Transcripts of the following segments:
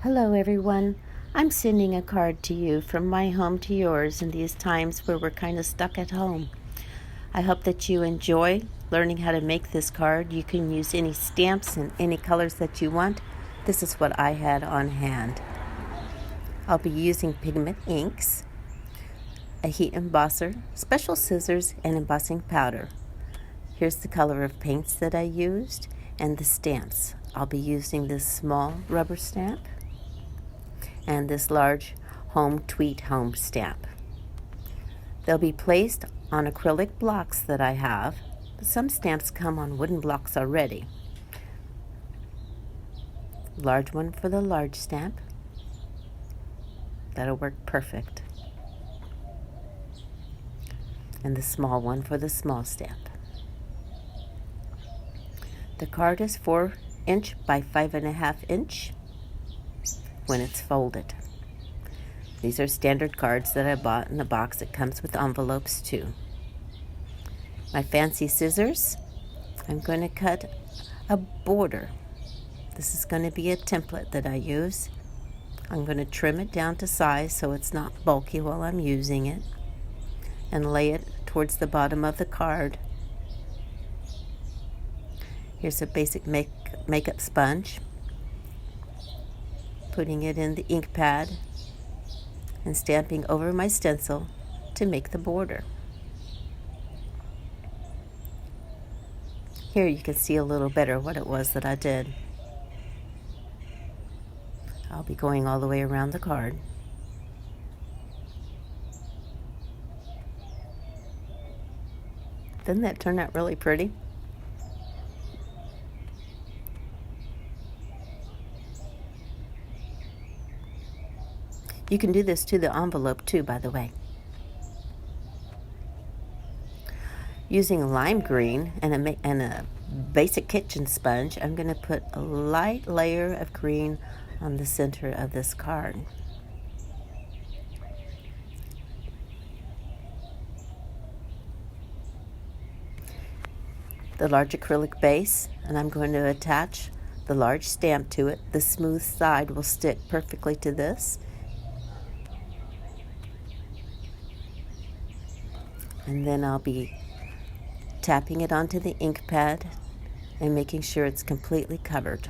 Hello everyone. I'm sending a card to you from my home to yours in these times where we're kind of stuck at home. I hope that you enjoy learning how to make this card. You can use any stamps and any colors that you want. This is what I had on hand. I'll be using pigment inks, a heat embosser, special scissors, and embossing powder. Here's the color of paints that I used and the stamps. I'll be using this small rubber stamp and this large home tweet home stamp. They'll be placed on acrylic blocks that I have. Some stamps come on wooden blocks already. Large one for the large stamp. That'll work perfect. And the small one for the small stamp. The card is 4 inch by 5.5 inch when it's folded. These are standard cards that I bought in a box. It comes with envelopes too. My fancy scissors, I'm going to cut a border. This is going to be a template that I use. I'm going to trim it down to size so it's not bulky while I'm using it, and lay it towards the bottom of the card. Here's a basic makeup sponge. Putting it in the ink pad and stamping over my stencil to make the border. Here you can see a little better what it was that I did. I'll be going all the way around the card. Doesn't that turn out really pretty? You can do this to the envelope too, by the way. Using lime green and a basic kitchen sponge, I'm going to put a light layer of green on the center of this card. The large acrylic base, and I'm going to attach the large stamp to it. The smooth side will stick perfectly to this. And then I'll be tapping it onto the ink pad and making sure it's completely covered.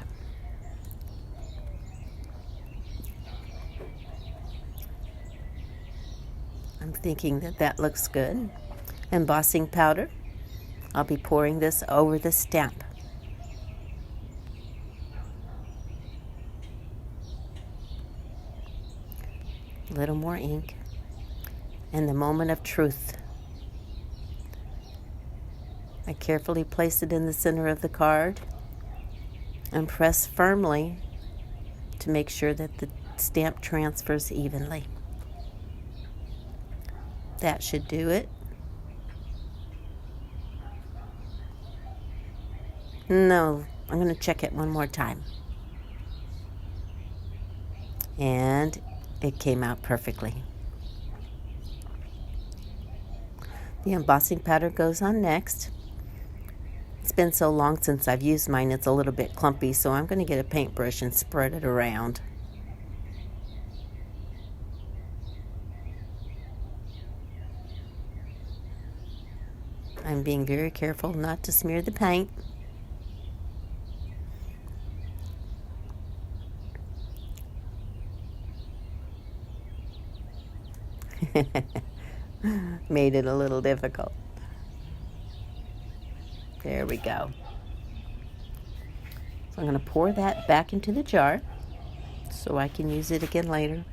I'm thinking that that looks good. Embossing powder. I'll be pouring this over the stamp. A little more ink. And the moment of truth. I carefully place it in the center of the card and press firmly to make sure that the stamp transfers evenly. That should do it. No, I'm going to check it one more time. And it came out perfectly. The embossing powder goes on next. It's been so long since I've used mine, it's a little bit clumpy, so I'm going to get a paintbrush and spread it around. I'm being very careful not to smear the paint. Made it a little difficult. There we go. So I'm going to pour that back into the jar so I can use it again later.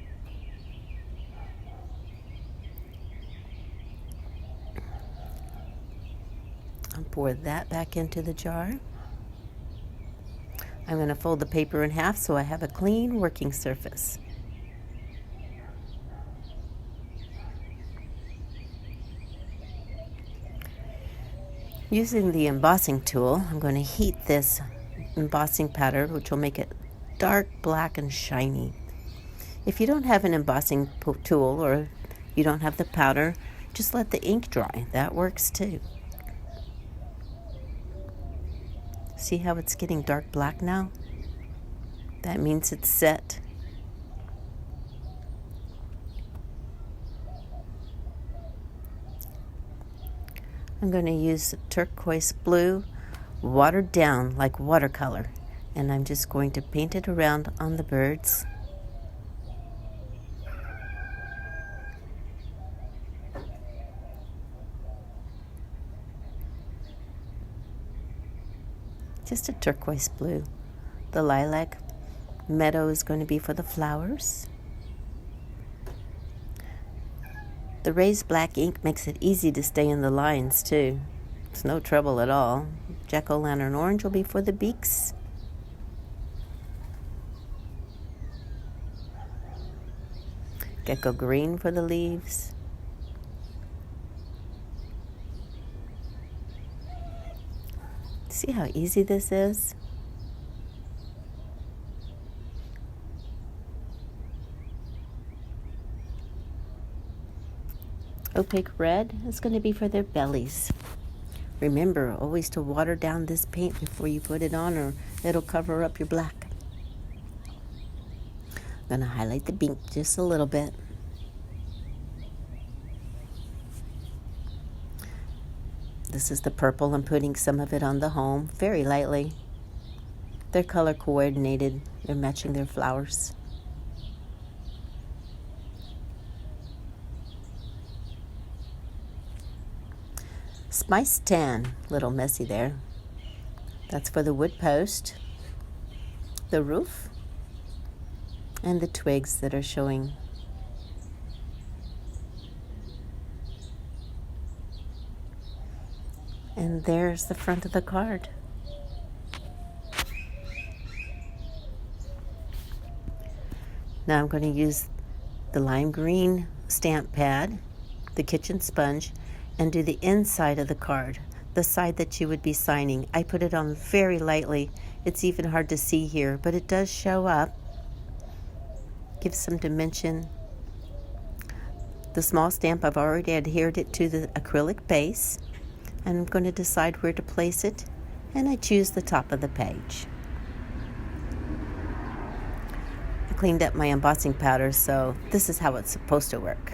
I'll pour that back into the jar. I'm going to fold the paper in half so I have a clean working surface. Using the embossing tool, I'm going to heat this embossing powder, which will make it dark black and shiny. If you don't have an embossing tool or you don't have the powder, just let the ink dry. That works too. See how it's getting dark black now? That means it's set. I'm going to use turquoise blue, watered down like watercolor, and I'm just going to paint it around on the birds. Just a turquoise blue. The lilac meadow is going to be for the flowers. The raised black ink makes it easy to stay in the lines too. It's no trouble at all. Jack-o'-lantern orange will be for the beaks. Gecko green for the leaves. See how easy this is? Opaque red is going to be for their bellies. Remember always to water down this paint before you put it on, or it'll cover up your black. I'm going to highlight the beak just a little bit. This is the purple. I'm putting some of it on the home very lightly. They're color coordinated. They're matching their flowers. Spice tan, little messy there. That's for the wood post, the roof, and the twigs that are showing. And there's the front of the card. Now I'm going to use the lime green stamp pad, the kitchen sponge, and do the inside of the card, the side that you would be signing. I put it on very lightly. It's even hard to see here, but it does show up. Give some dimension. The small stamp, I've already adhered it to the acrylic base, and I'm going to decide where to place it, and I choose the top of the page. I cleaned up my embossing powder, so this is how it's supposed to work.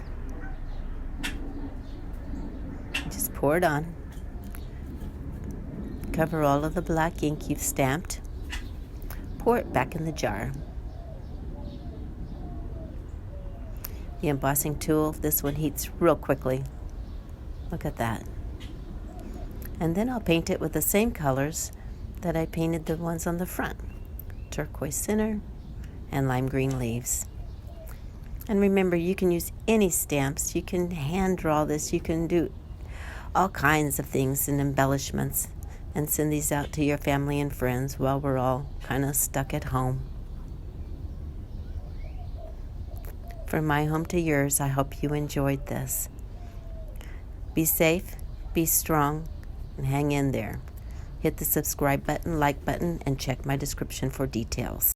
Just pour it on. Cover all of the black ink you've stamped. Pour it back in the jar. The embossing tool, this one heats real quickly. Look at that. And then I'll paint it with the same colors that I painted the ones on the front. Turquoise center and lime green leaves. And remember, you can use any stamps. You can hand draw this. You can do all kinds of things and embellishments and send these out to your family and friends while we're all kind of stuck at home. From my home to yours, I hope you enjoyed this. Be safe, be strong, and hang in there. Hit the subscribe button, like button, and check my description for details.